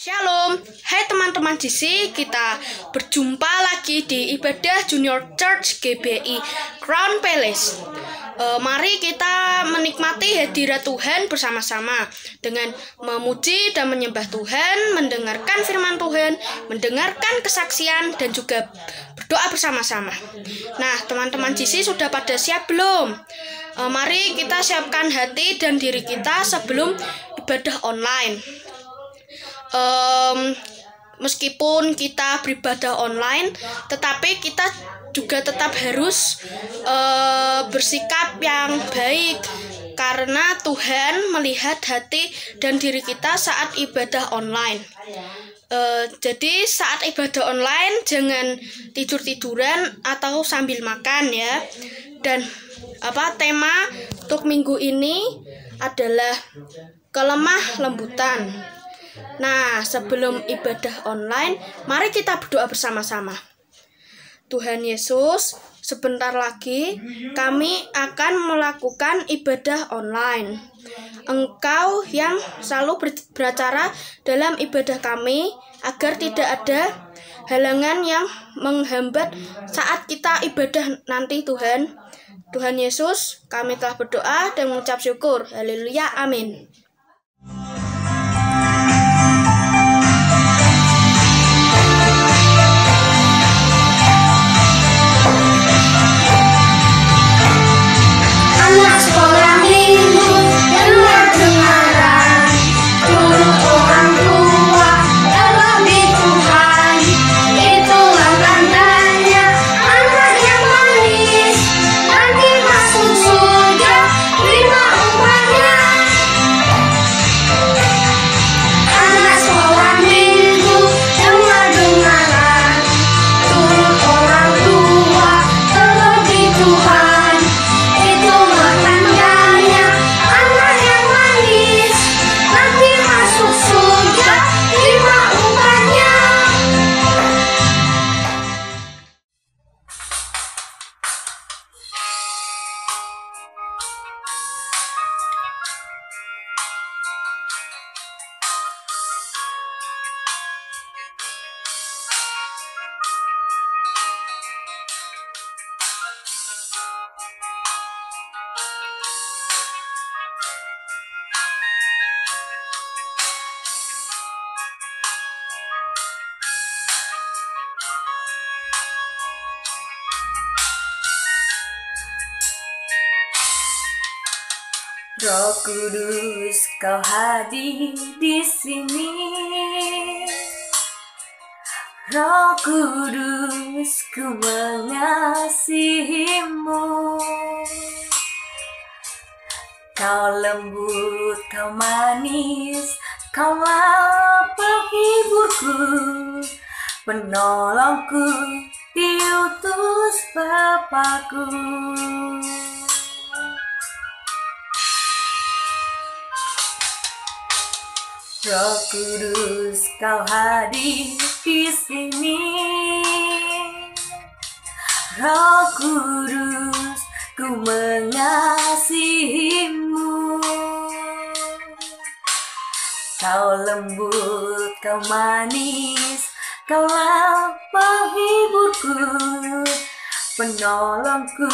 Shalom, hai teman-teman GC, kita berjumpa lagi di ibadah Junior Church GBI Crown Palace. Mari kita menikmati hadirat Tuhan bersama-sama dengan memuji dan menyembah Tuhan, mendengarkan firman Tuhan, mendengarkan kesaksian, dan juga berdoa bersama-sama. Nah, teman-teman GC sudah pada siap belum? Mari kita siapkan hati dan diri kita sebelum ibadah online. Meskipun kita beribadah online, tetapi kita juga tetap harus bersikap yang baik, karena Tuhan melihat hati dan diri kita saat ibadah online. Jadi saat ibadah online jangan tidur-tiduran atau sambil makan ya. Dan tema untuk minggu ini adalah kelemah lembutan. Nah, sebelum ibadah online, mari kita berdoa bersama-sama. Tuhan Yesus, sebentar lagi kami akan melakukan ibadah online. Engkau yang selalu beracara dalam ibadah kami, agar tidak ada halangan yang menghambat saat kita ibadah nanti, Tuhan. Tuhan Yesus, kami telah berdoa dan mengucap syukur. Haleluya, amin. Roh Kudus, Kau hadir di sini. Roh Kudus, ku mengasihimu. Kau lembut, Kau manis, Kaulah penghiburku, penolongku, diutus Bapakku. Roh Kudus, Kau hadir di sini. Roh Kudus, ku mengasihimu. Kau lembut, Kau manis, Kaulah penghiburku, penolongku,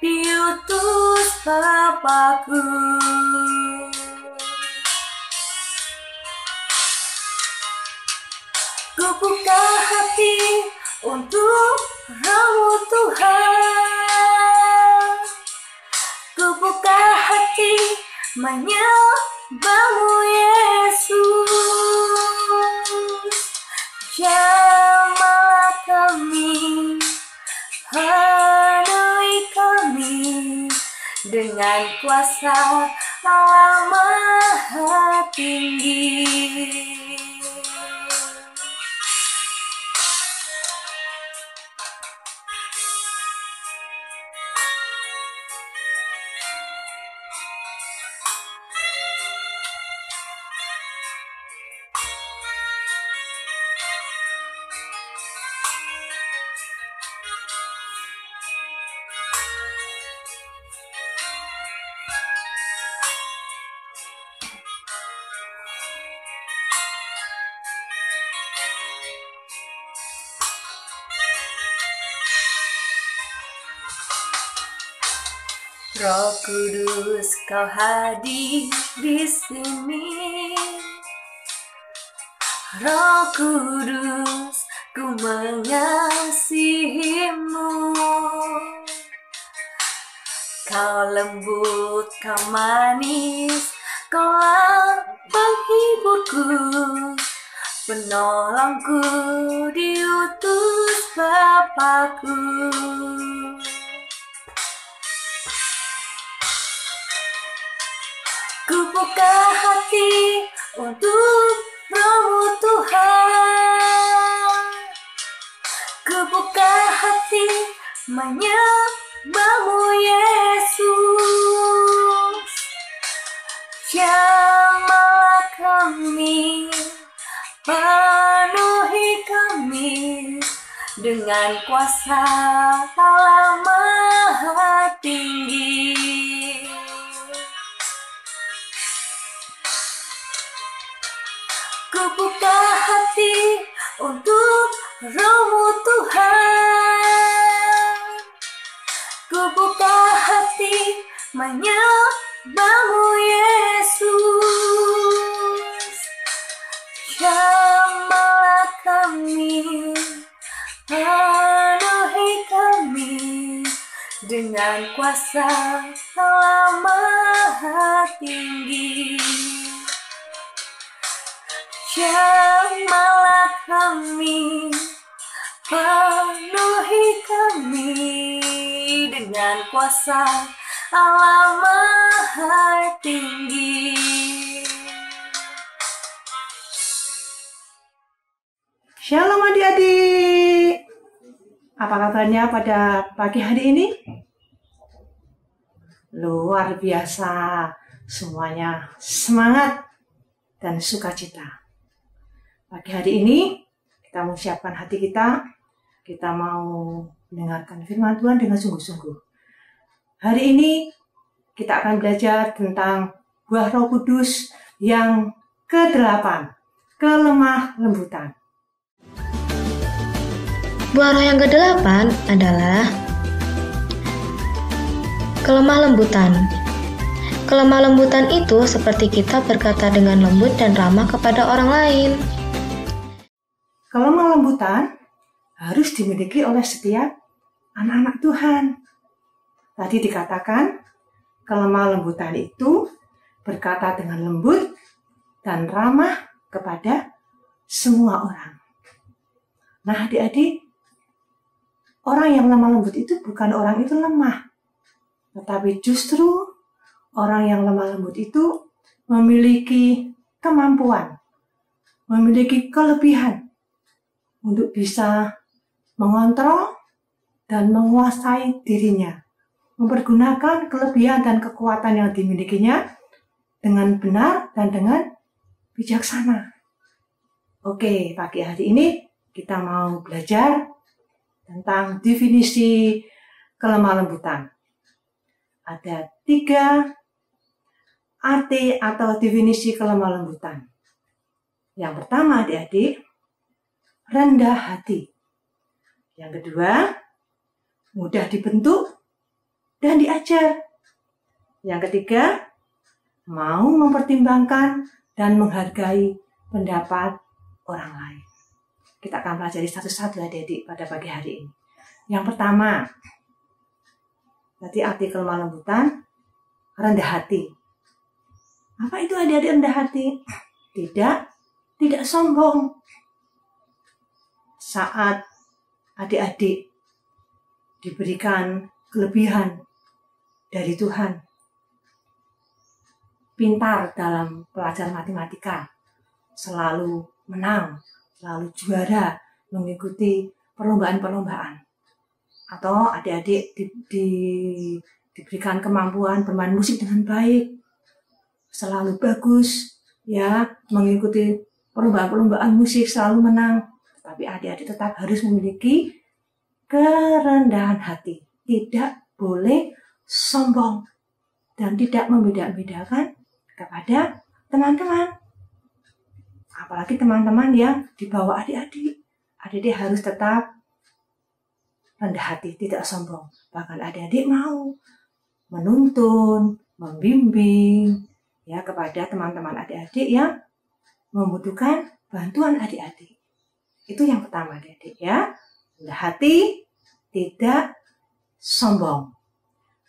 diutus Bapakku. Ku buka hati untuk Roh-Mu Tuhan. Ku buka hati menyembah-Mu Yesus. Jamahlah kami, penuhi kami dengan kuasa Allah Maha Tinggi. Roh Kudus, kau hadir di sini. Roh Kudus, ku mengasihimu. Kau lembut, kau manis, kaulah penghiburku, penolongku, diutus Bapakku. Ku buka hati untuk Roh-Mu Tuhan. Ku buka hati menyembah-Mu Yesus. Jamahlah kami, penuhi kami dengan kuasa Allah Maha Tinggi. Ku buka hati untuk Roh-Mu Tuhan. Ku buka hati menyembah-Mu Yesus. Jamahlah kami, penuhi kami dengan kuasa Allah Maha Tinggi. Jamahlah kami, penuhi kami dengan kuasa Allah Maha Tinggi. Shalom adik-adik. Apa kabarnya pada pagi hari ini? Luar biasa, semuanya semangat dan sukacita. Pagi hari ini kita menyiapkan hati kita mau mendengarkan firman Tuhan dengan sungguh-sungguh. Hari ini kita akan belajar tentang buah Roh Kudus yang ke-8, kelemah lembutan. Buah roh yang ke-8 adalah kelemah lembutan. Kelemah lembutan itu seperti kita berkata dengan lembut dan ramah kepada orang lain. Kelemah lembutan harus dimiliki oleh setiap anak-anak Tuhan. Tadi dikatakan kelemah lembutan itu berkata dengan lembut dan ramah kepada semua orang. Nah adik-adik, orang yang lemah lembut itu bukan orang itu lemah, tetapi justru orang yang lemah lembut itu memiliki kemampuan, memiliki kelebihan untuk bisa mengontrol dan menguasai dirinya, mempergunakan kelebihan dan kekuatan yang dimilikinya dengan benar dan dengan bijaksana. Oke, pagi hari ini kita mau belajar tentang definisi kelemah lembutan. Ada 3 arti atau definisi kelemah lembutan. Yang pertama adik-adik, rendah hati. Yang kedua, mudah dibentuk dan diajar. Yang ketiga, mau mempertimbangkan dan menghargai pendapat orang lain. Kita akan pelajari satu-satu adik-adik pada pagi hari ini. Yang pertama, tadi arti kelemah lembutan, rendah hati. Apa itu adik-adik rendah hati? Tidak sombong. Saat adik-adik diberikan kelebihan dari Tuhan, pintar dalam pelajaran matematika, selalu menang, selalu juara, mengikuti perlombaan-perlombaan. Atau adik-adik diberikan kemampuan bermain musik dengan baik, selalu bagus, ya, mengikuti perlombaan-perlombaan musik, selalu menang. Tapi adik-adik tetap harus memiliki kerendahan hati, tidak boleh sombong dan tidak membeda-bedakan kepada teman-teman. Apalagi teman-teman yang di bawah adik-adik. Adik-adik harus tetap rendah hati, tidak sombong. Bahkan adik-adik mau menuntun, membimbing ya kepada teman-teman adik-adik yang membutuhkan bantuan adik-adik. Itu yang pertama adik-adik ya. Rendah hati, tidak sombong.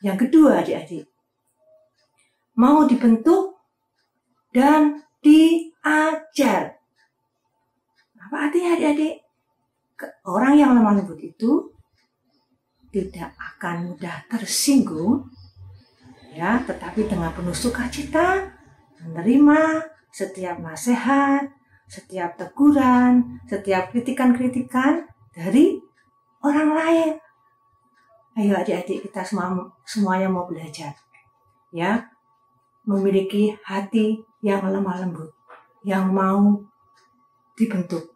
Yang kedua adik-adik, mau dibentuk dan diajar. Apa artinya adik-adik? Orang yang lemah lembut itu tidak akan mudah tersinggung ya, tetapi dengan penuh sukacita menerima setiap nasihat, setiap teguran, setiap kritikan-kritikan dari orang lain. Ayo adik-adik kita semuanya mau belajar ya, memiliki hati yang lemah lembut, yang mau dibentuk.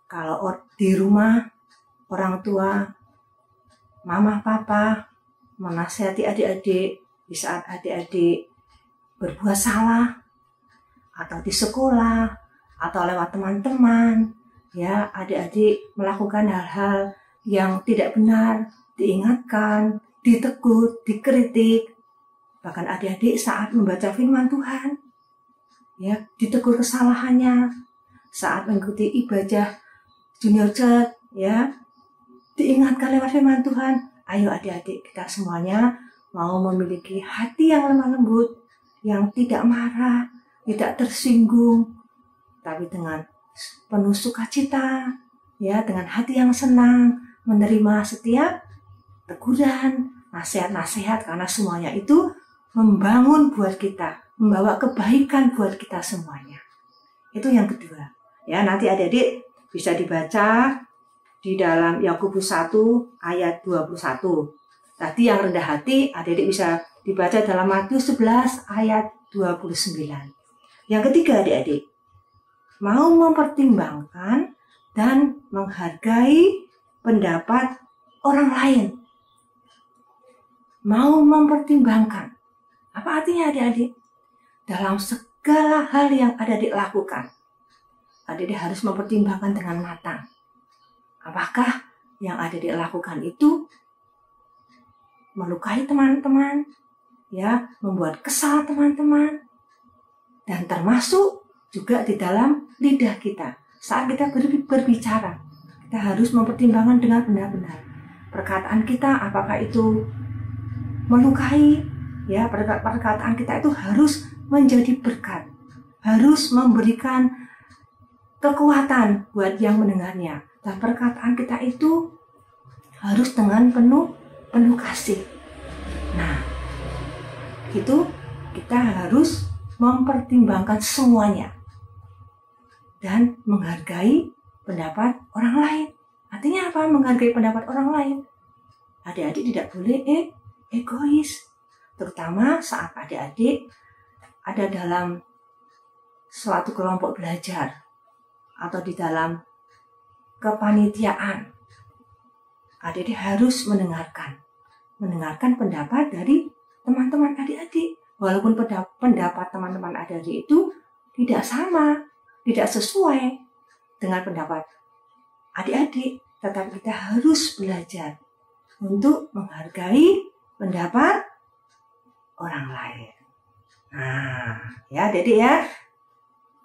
Kalau di rumah orang tua, mama, papa menasihati adik-adik di saat adik-adik berbuat salah, atau di sekolah, atau lewat teman-teman, ya adik-adik melakukan hal-hal yang tidak benar, diingatkan, ditegur, dikritik. Bahkan adik-adik saat membaca firman Tuhan, ya ditegur kesalahannya, saat mengikuti ibadah Junior Church, ya diingatkan lewat firman Tuhan. Ayo adik-adik kita semuanya mau memiliki hati yang lemah lembut, yang tidak marah, tidak tersinggung, tapi dengan penuh sukacita, ya dengan hati yang senang menerima setiap teguran, nasihat-nasihat, karena semuanya itu membangun buat kita, membawa kebaikan buat kita semuanya. Itu yang kedua. Ya, nanti adik-adik bisa dibaca di dalam Yakobus 1 ayat 21. Tadi yang rendah hati, adik-adik bisa dibaca dalam Matius 11 ayat 29. Yang ketiga adik-adik, mau mempertimbangkan dan menghargai pendapat orang lain. Mau mempertimbangkan. Apa artinya adik-adik? Dalam segala hal yang adik-adik lakukan, adik-adik harus mempertimbangkan dengan matang. Apakah yang adik-adik lakukan itu melukai teman-teman, ya, membuat kesal teman-teman, dan termasuk juga di dalam lidah kita. Saat kita berbicara, kita harus mempertimbangkan dengan benar-benar. Perkataan kita apakah itu melukai, ya, perkataan kita itu harus menjadi berkat, harus memberikan kekuatan buat yang mendengarnya. Dan perkataan kita itu harus dengan penuh kasih. Nah, itu kita harus mempertimbangkan semuanya dan menghargai pendapat orang lain. Artinya apa? Menghargai pendapat orang lain. Adik-adik tidak boleh egois, terutama saat adik-adik ada dalam suatu kelompok belajar atau di dalam kepanitiaan. Adik-adik harus mendengarkan pendapat dari teman-teman adik-adik. Walaupun pendapat teman-teman adik-adik itu tidak sama, tidak sesuai dengan pendapat adik-adik, tetapi kita harus belajar untuk menghargai pendapat orang lain. Nah, ya adik-adik ya,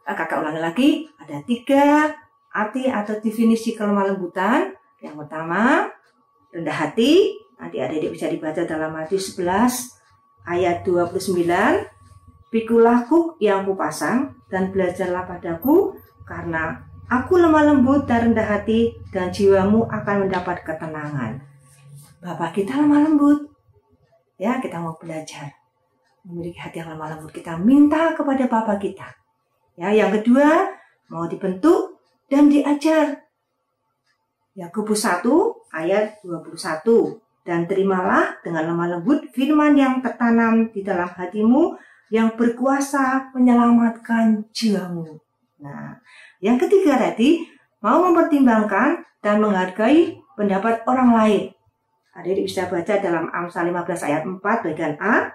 kakak ulangi lagi, ada 3 arti atau definisi kelemah lembutan. Yang pertama, rendah hati. Nanti adik-adik bisa dibaca dalam Matius 11 ayat 29. Pikulah yang kupasang dan belajarlah padaku, karena aku lemah lembut dan rendah hati, dan jiwamu akan mendapat ketenangan. Bapak kita lemah lembut. Ya, kita mau belajar memiliki hati yang lemah lembut. Kita minta kepada Bapa kita. Ya, yang kedua, mau dibentuk dan diajar. Yakobus 1 ayat 21. Dan terimalah dengan lemah lembut firman yang tertanam di dalam hatimu, yang berkuasa menyelamatkan jiwamu. Nah, yang ketiga tadi, mau mempertimbangkan dan menghargai pendapat orang lain. Adik bisa baca dalam Amsal 15 ayat 4 bagian A.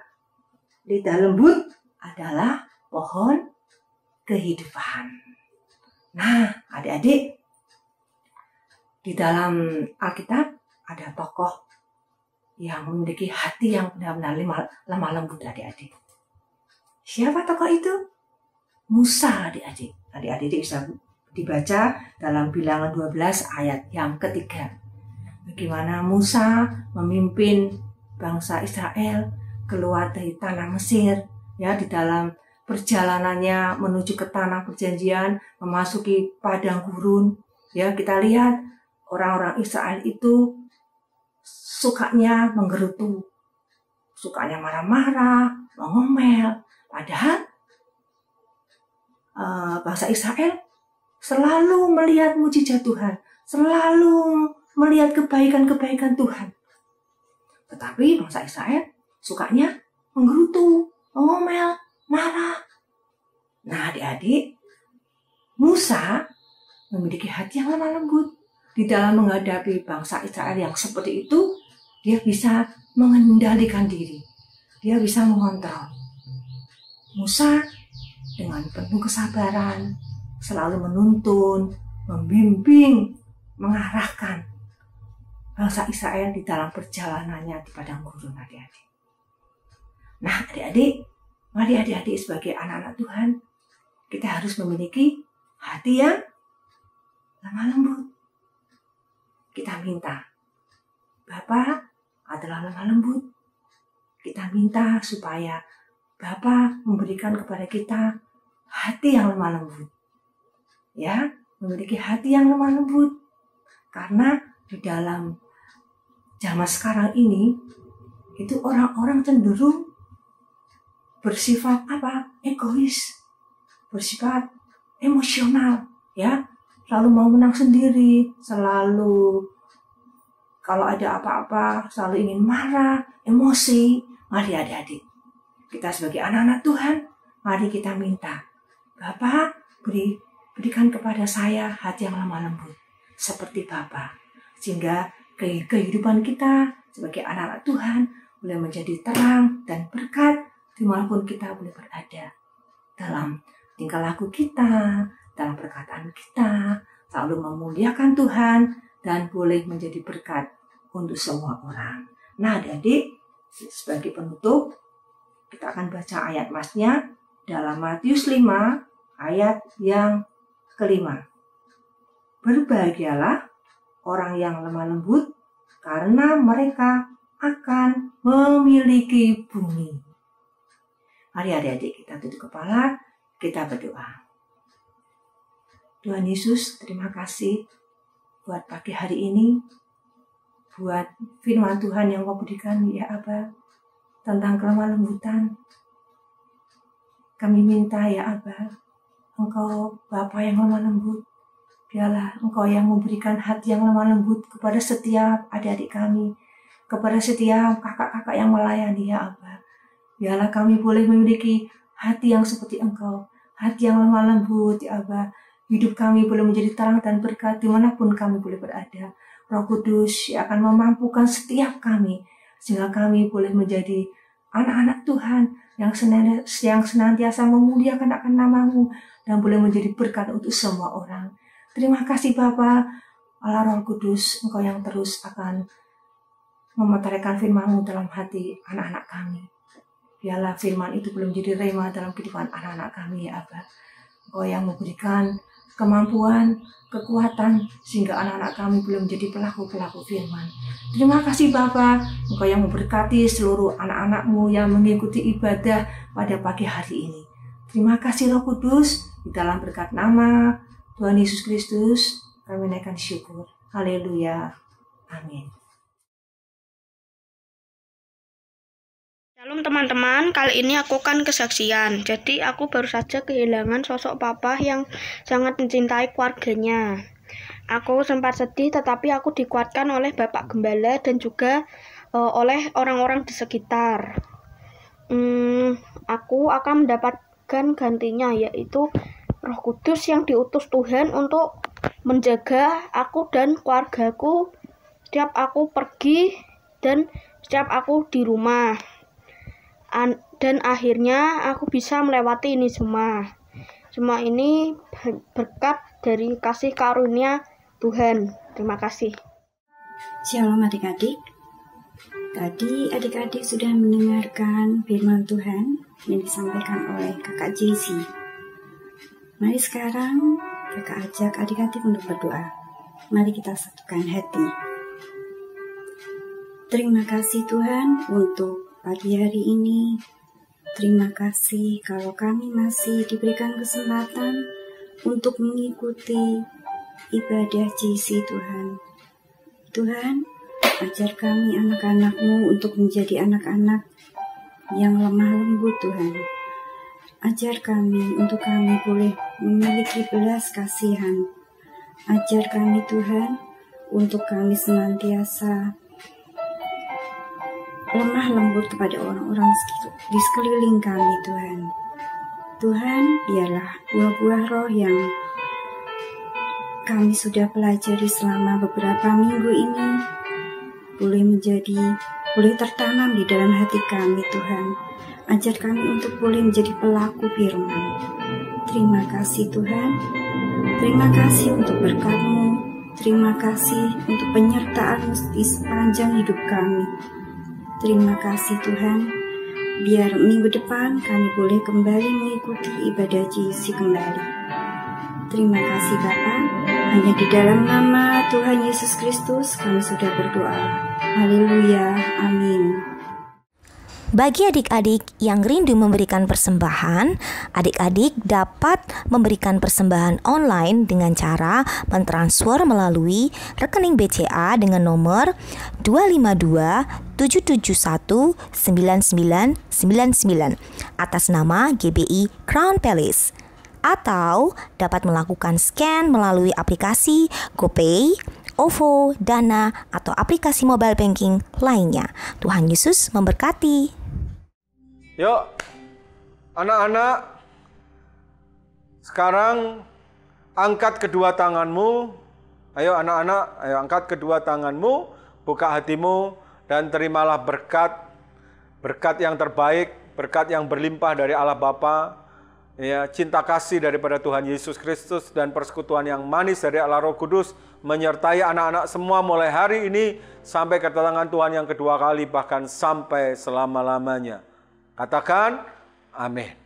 Lidah lembut adalah pohon kehidupan. Nah, adik-adik, di dalam Alkitab ada tokoh yang memiliki hati yang benar-benar lemah lembut, adik-adik. Siapa tokoh itu? Musa, adik-adik. Adik-adik bisa dibaca dalam Bilangan 12 ayat yang ketiga. Bagaimana Musa memimpin bangsa Israel keluar dari tanah Mesir, ya, di dalam perjalanannya menuju ke tanah perjanjian, memasuki padang gurun. Ya, kita lihat orang-orang Israel itu sukanya menggerutu, sukanya marah-marah, mengomel. Padahal bangsa Israel selalu melihat mujizat Tuhan, selalu melihat kebaikan-kebaikan Tuhan. Tetapi bangsa Israel sukanya menggerutu, mengomel, marah. Nah, adik-adik, Musa memiliki hati yang lemah lembut. Di dalam menghadapi bangsa Israel yang seperti itu, dia bisa mengendalikan diri. Dia bisa mengontrol. Musa dengan penuh kesabaran selalu menuntun, membimbing, mengarahkan bangsa Israel di dalam perjalanannya di padang gurun, adik-adik. Nah, adik-adik, mari adik-adik sebagai anak-anak Tuhan, kita harus memiliki hati yang lemah lembut. Kita minta, Bapa adalah lemah lembut. Kita minta supaya Bapa memberikan kepada kita hati yang lemah lembut. Ya, memiliki hati yang lemah lembut. Karena di dalam zaman sekarang ini, itu orang-orang cenderung bersifat egois, bersifat emosional, ya, selalu mau menang sendiri, selalu kalau ada apa-apa selalu ingin marah, emosi. Mari adik-adik, kita sebagai anak-anak Tuhan, mari kita minta, Bapa berikan kepada saya hati yang lemah lembut seperti Bapa, sehingga kehidupan kita sebagai anak-anak Tuhan boleh menjadi terang dan berkat dimanapun kita boleh berada. Dalam tingkah laku kita, dalam perkataan kita, selalu memuliakan Tuhan dan boleh menjadi berkat untuk semua orang. Nah, adik-adik, sebagai penutup, kita akan baca ayat masnya dalam Matius 5 ayat yang kelima. Berbahagialah orang yang lemah lembut, karena mereka akan memiliki bumi. Mari adik-adik kita tutup kepala, kita berdoa. Tuhan Yesus, terima kasih buat pagi hari ini, buat firman Tuhan yang Kau berikan, ya Aba, tentang kelemah lembutan. Kami minta, ya Aba, Engkau Bapa yang lemah lembut, biarlah Engkau yang memberikan hati yang lemah lembut kepada setiap adik-adik kami, kepada setiap kakak-kakak yang melayani, ya Aba. Biarlah kami boleh memiliki hati yang seperti Engkau, hati yang lemah lembut, ya Aba. Hidup kami boleh menjadi terang dan berkat dimanapun kami boleh berada. Roh Kudus yang akan memampukan setiap kami, sehingga kami boleh menjadi anak-anak Tuhan yang senantiasa memuliakan akan nama-Mu dan boleh menjadi berkat untuk semua orang. Terima kasih Bapa, Allah Roh Kudus, Engkau yang terus akan memeteraikan firman-Mu dalam hati anak-anak kami. Biarlah firman itu boleh menjadi rema dalam kehidupan anak-anak kami, ya Aba. Engkau yang memberikan kemampuan, kekuatan, sehingga anak-anak kami boleh menjadi pelaku-pelaku firman. Terima kasih Bapa, Engkau yang memberkati seluruh anak-anak-Mu yang mengikuti ibadah pada pagi hari ini. Terima kasih Roh Kudus, di dalam berkat nama Tuhan Yesus Kristus, kami naikkan syukur. Haleluya. Amin. Shalom teman-teman, kali ini aku kan kesaksian. Jadi aku baru saja kehilangan sosok papa yang sangat mencintai keluarganya. Aku sempat sedih, tetapi aku dikuatkan oleh Bapak Gembala dan juga oleh orang-orang di sekitar. Aku akan mendapatkan gantinya, yaitu Roh Kudus yang diutus Tuhan untuk menjaga aku dan keluargaku setiap aku pergi dan setiap aku di rumah. Dan akhirnya aku bisa melewati ini semua. Semua ini berkat dari kasih karunia Tuhan. Terima kasih. Shalom adik-adik. Tadi adik-adik sudah mendengarkan firman Tuhan yang disampaikan oleh Kakak Jesse. Mari sekarang Kakak ajak adik-adik untuk berdoa. Mari kita satukan hati. Terima kasih Tuhan untuk pagi hari ini. Terima kasih kalau kami masih diberikan kesempatan untuk mengikuti ibadah Jesse Tuhan. Tuhan, ajar kami anak-anak-Mu untuk menjadi anak-anak yang lemah lembut Tuhan. Ajar kami untuk kami boleh memiliki belas kasihan. Ajar kami Tuhan untuk kami senantiasa lemah lembut kepada orang-orang di sekeliling kami Tuhan. Tuhan, biarlah buah-buah roh yang kami sudah pelajari selama beberapa minggu ini boleh tertanam di dalam hati kami Tuhan. Ajar kami untuk boleh menjadi pelaku firman. Terima kasih Tuhan. Terima kasih untuk berkat-Mu. Terima kasih untuk penyertaan-Mu di sepanjang hidup kami. Terima kasih Tuhan. Biar minggu depan kami boleh kembali mengikuti ibadah Jesse kembali. Terima kasih Bapa. Hanya di dalam nama Tuhan Yesus Kristus kami sudah berdoa. Haleluya. Amin. Bagi adik-adik yang rindu memberikan persembahan, adik-adik dapat memberikan persembahan online dengan cara mentransfer melalui rekening BCA dengan nomor 252-771-9999 atas nama GBI Crown Palace. Atau dapat melakukan scan melalui aplikasi GoPay, OVO, Dana, atau aplikasi mobile banking lainnya. Tuhan Yesus memberkati. Yuk, anak-anak, sekarang angkat kedua tanganmu. Ayo anak-anak, ayo angkat kedua tanganmu, buka hatimu, dan terimalah berkat yang terbaik, berkat yang berlimpah dari Allah Bapa. Ya, cinta kasih daripada Tuhan Yesus Kristus dan persekutuan yang manis dari Allah Roh Kudus menyertai anak-anak semua mulai hari ini sampai kedatangan Tuhan yang kedua kali, bahkan sampai selama-lamanya. Katakan amin.